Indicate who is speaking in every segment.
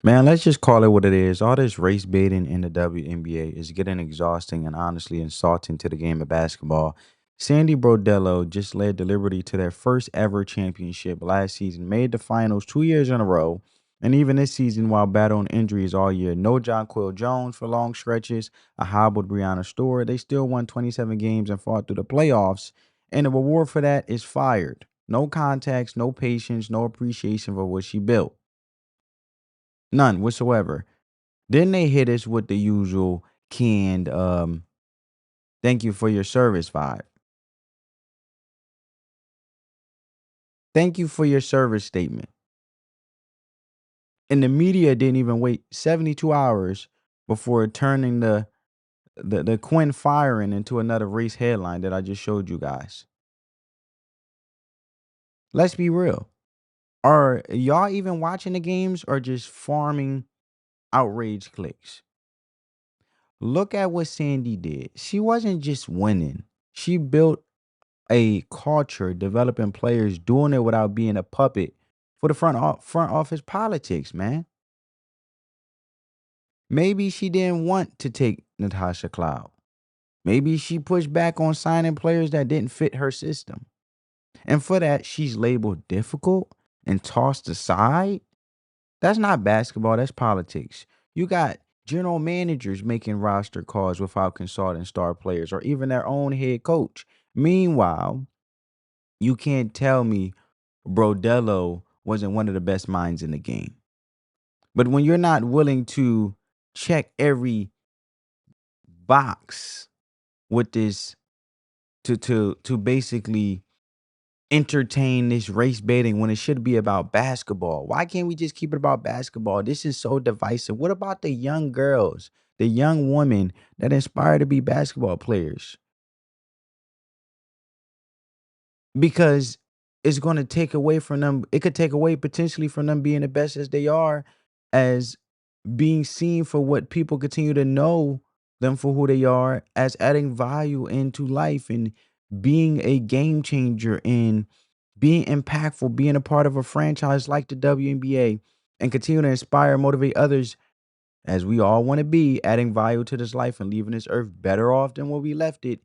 Speaker 1: Man, let's just call it what it is. All this race baiting in the WNBA is getting exhausting and honestly insulting to the game of basketball. Sandy Brondello just led the Liberty to their first ever championship last season, made the finals 2 years in a row, and even this season, while battling injuries all year, no John Quill Jones for long stretches, a hobbled Brianna Store, they still won 27 games and fought through the playoffs, and the reward for that is fired. No context, no patience, no appreciation for what she built. None whatsoever. Then they hit us with the usual canned thank you for your service vibe. Thank you for your service statement. And the media didn't even wait 72 hours before turning the Quinn firing into another race headline that I just showed you guys. Let's be real. Are y'all even watching the games or just farming outrage clicks? Look at what Sandy did. She wasn't just winning. She built a culture, developing players, doing it without being a puppet for the front office politics, man. Maybe she didn't want to take Natasha Cloud. Maybe she pushed back on signing players that didn't fit her system. And for that, she's labeled difficult and tossed aside. That's not basketball, that's politics. You got general managers making roster calls without consulting star players or even their own head coach. Meanwhile, you can't tell me Brodello wasn't one of the best minds in the game. But when you're not willing to check every box with this to basically entertain this race baiting when it should be about basketball. Why can't we just keep it about basketball? This is so divisive. What about the young girls, the young women that inspire to be basketball players? Because it's going to take away from them. It could take away potentially from them being the best as they are, as being seen for what people continue to know them for who they are, as adding value into life and being a game changer and being impactful, being a part of a franchise like the WNBA and continue to inspire, motivate others as we all want to be, adding value to this life and leaving this earth better off than where we left it.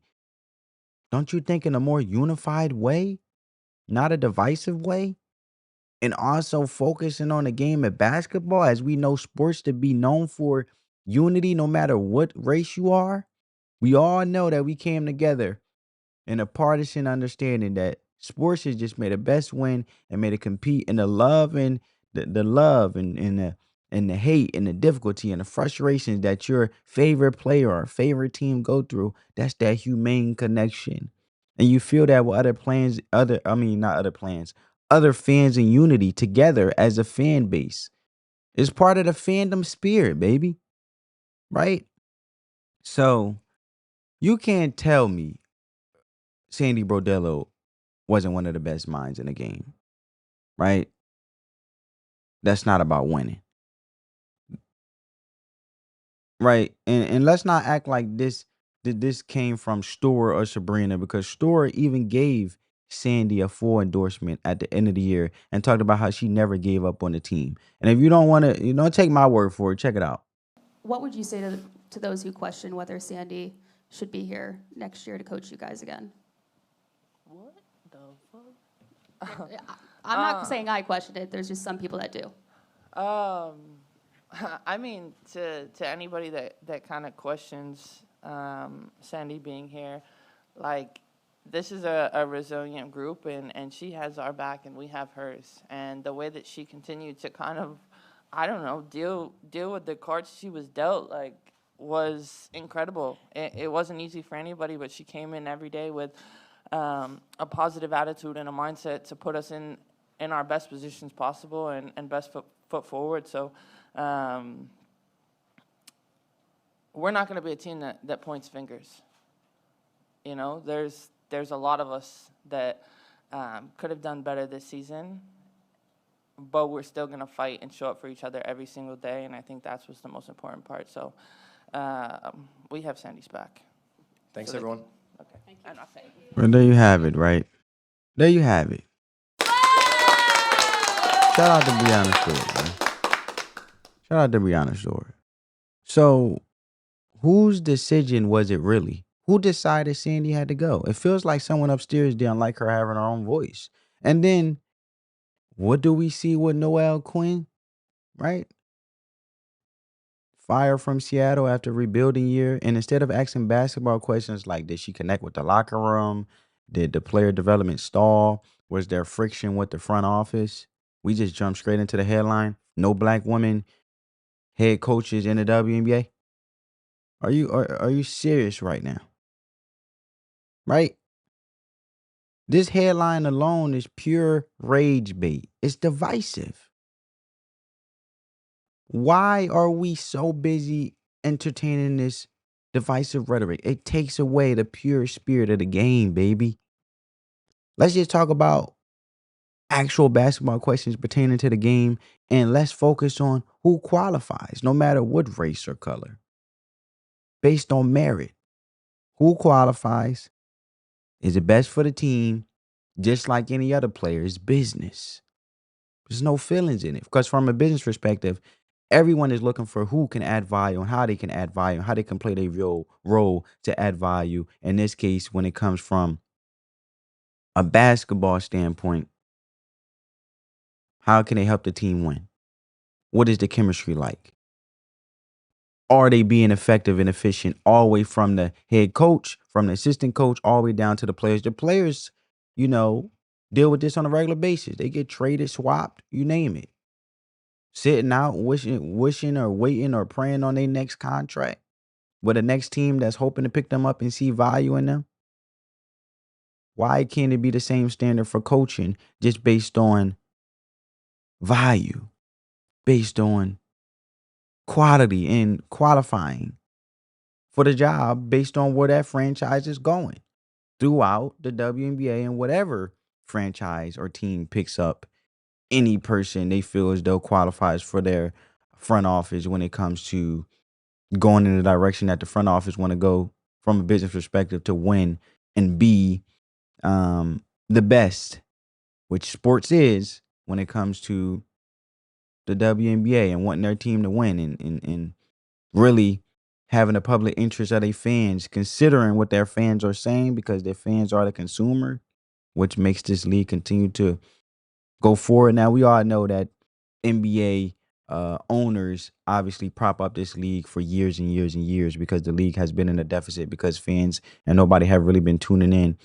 Speaker 1: Don't you think in a more unified way, not a divisive way? And also focusing on the game of basketball, as we know sports to be known for unity no matter what race you are. We all know that we came together in a partisan understanding that sports has just made the best win and made it compete in the love and the love and the hate and the difficulty and the frustrations that your favorite player or favorite team go through. That's that humane connection. And you feel that with other plans, not other plans, other fans in unity together as a fan base. It's part of the fandom spirit, baby. Right? So you can't tell me Sandy Brondello wasn't one of the best minds in the game, right? That's not about winning, right? And let's not act like this came from Store or Sabrina, because Store even gave Sandy a full endorsement at the end of the year and talked about how she never gave up on the team. And if you don't want to, don't take my word for it. Check it out.
Speaker 2: What would you say to those who question whether Sandy should be here next year to coach you guys again?
Speaker 3: What the fuck?
Speaker 2: I'm not saying I questioned it. There's just some people that do.
Speaker 3: I mean, to anybody that kind of questions Sandy being here, like, this is a resilient group, and she has our back and we have hers. And the way that she continued to kind of, I don't know, deal with the cards she was dealt, like, was incredible. It wasn't easy for anybody, but she came in every day with a positive attitude and a mindset to put us in our best positions possible and best foot forward. So we're not going to be a team that points fingers. You know, there's a lot of us that could have done better this season, but we're still going to fight and show up for each other every single day, and I think that's what's the most important part. So we have Sandy's back.
Speaker 4: Thanks, everyone.
Speaker 3: Okay. Thank you. And I'll say it.
Speaker 1: Well, there you have it, right? There you have it. Shout out to Brianna Stewart, man. Shout out to Brianna Stewart. So, whose decision was it really? Who decided Sandy had to go? It feels like someone upstairs didn't like her having her own voice. And then, what do we see with Noel Quinn? Right? Fire from Seattle after rebuilding year. And instead of asking basketball questions like, did she connect with the locker room? Did the player development stall? Was there friction with the front office? We just jumped straight into the headline. No black women head coaches in the WNBA. Are you serious right now? Right? This headline alone is pure rage bait. It's divisive. Why are we so busy entertaining this divisive rhetoric? It takes away the pure spirit of the game, baby. Let's just talk about actual basketball questions pertaining to the game, and let's focus on who qualifies, no matter what race or color, based on merit. Who qualifies? Is it best for the team? Just like any other player, it's business. There's no feelings in it. Because from a business perspective, everyone is looking for who can add value and how they can add value, and how they can play their real role to add value. In this case, when it comes from a basketball standpoint, how can they help the team win? What is the chemistry like? Are they being effective and efficient all the way from the head coach, from the assistant coach, all the way down to the players? The players, you know, deal with this on a regular basis. They get traded, swapped, you name it. Sitting out, wishing or waiting or praying on their next contract with the next team that's hoping to pick them up and see value in them. Why can't it be the same standard for coaching, just based on value, based on quality and qualifying for the job, based on where that franchise is going throughout the WNBA, and whatever franchise or team picks up any person they feel as though qualifies for their front office when it comes to going in the direction that the front office want to go from a business perspective to win and be the best, which sports is when it comes to the WNBA and wanting their team to win, and really having a public interest of their fans, considering what their fans are saying, because their fans are the consumer, which makes this league continue to go forward. Now, we all know that NBA owners obviously prop up this league for years and years and years, because the league has been in a deficit because fans and nobody have really been tuning in.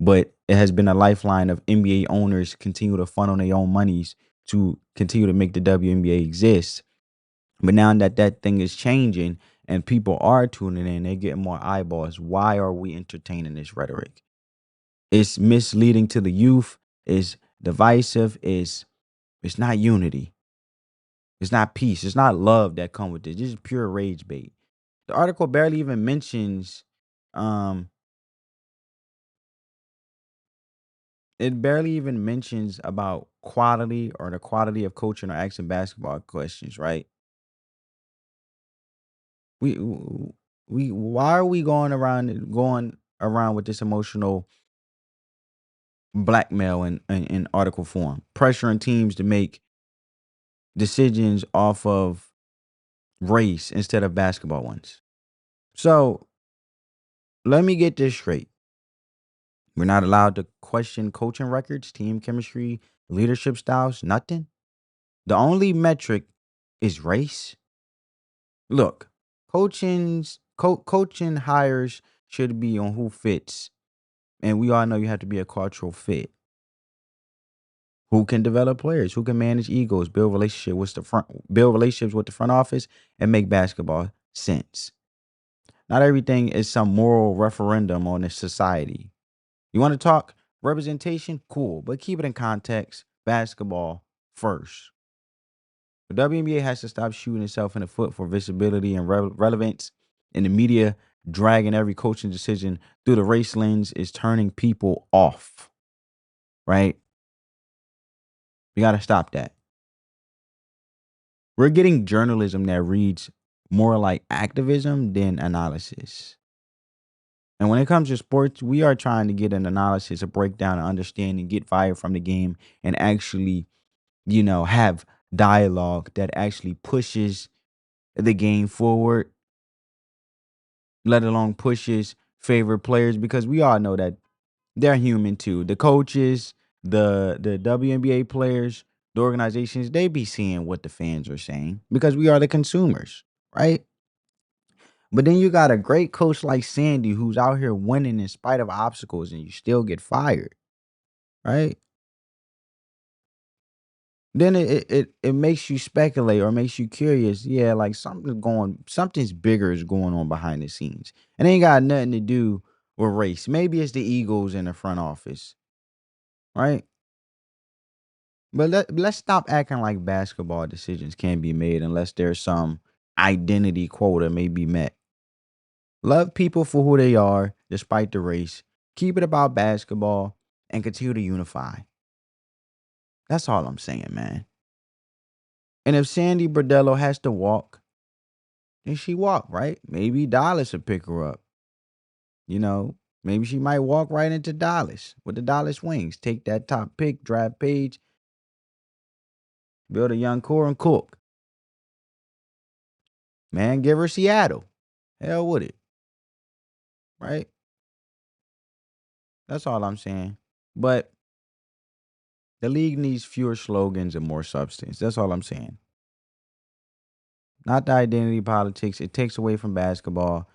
Speaker 1: But it has been a lifeline of NBA owners continue to funnel their own monies to continue to make the WNBA exist. But now that that thing is changing and people are tuning in, they're getting more eyeballs. Why are we entertaining this rhetoric? It's misleading to the youth. It's divisive. It's not unity. It's not peace. It's not love that come with this. This is pure rage bait. The article barely even mentions um it barely even mentions about quality or the quality of coaching or asking basketball questions, right? We why are we going around with this emotional blackmail in article form, pressuring teams to make decisions off of race instead of basketball ones? So let me get this straight. We're not allowed to question coaching records, team chemistry, leadership styles, nothing. The only metric is race. Look, coaching hires should be on who fits, and we all know you have to be a cultural fit. Who can develop players? Who can manage egos, build relationships with the front office, and make basketball sense? Not everything is some moral referendum on the society. You want to talk representation? Cool, but keep it in context. Basketball first. The WNBA has to stop shooting itself in the foot for visibility and relevance. And the media dragging every coaching decision through the race lens is turning people off, right? We got to stop that. We're getting journalism that reads more like activism than analysis. And when it comes to sports, we are trying to get an analysis, a breakdown, an understanding, get value from the game, and actually, have dialogue that actually pushes the game forward, let alone push his favorite players, because we all know that they're human too. The coaches, the WNBA players, the organizations, they be seeing what the fans are saying because we are the consumers, right? But then you got a great coach like Sandy who's out here winning in spite of obstacles and you still get fired, right? Then it makes you speculate or makes you curious. Yeah, like something's bigger is going on behind the scenes. And it ain't got nothing to do with race. Maybe it's the egos in the front office, right? But let's stop acting like basketball decisions can't be made unless there's some identity quota may be met. Love people for who they are, despite the race. Keep it about basketball and continue to unify. That's all I'm saying, man. And if Sandy Brondello has to walk, then she walk, right? Maybe Dallas will pick her up. You know, maybe she might walk right into Dallas with the Dallas Wings. Take that top pick, draft page, build a young core and cook. Man, give her Seattle. Hell with it, right? That's all I'm saying. But the league needs fewer slogans and more substance. That's all I'm saying. Not the identity politics. It takes away from basketball.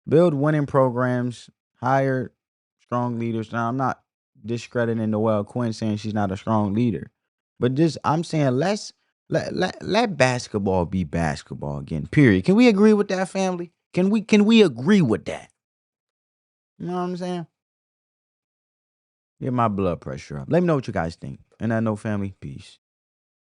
Speaker 1: Build winning programs. Hire strong leaders. Now, I'm not discrediting Noel Quinn saying she's not a strong leader. But just I'm saying let basketball be basketball again. Period. Can we agree with that, family? Can we agree with that? You know what I'm saying? Get my blood pressure up. Let me know what you guys think. And I know, family, peace.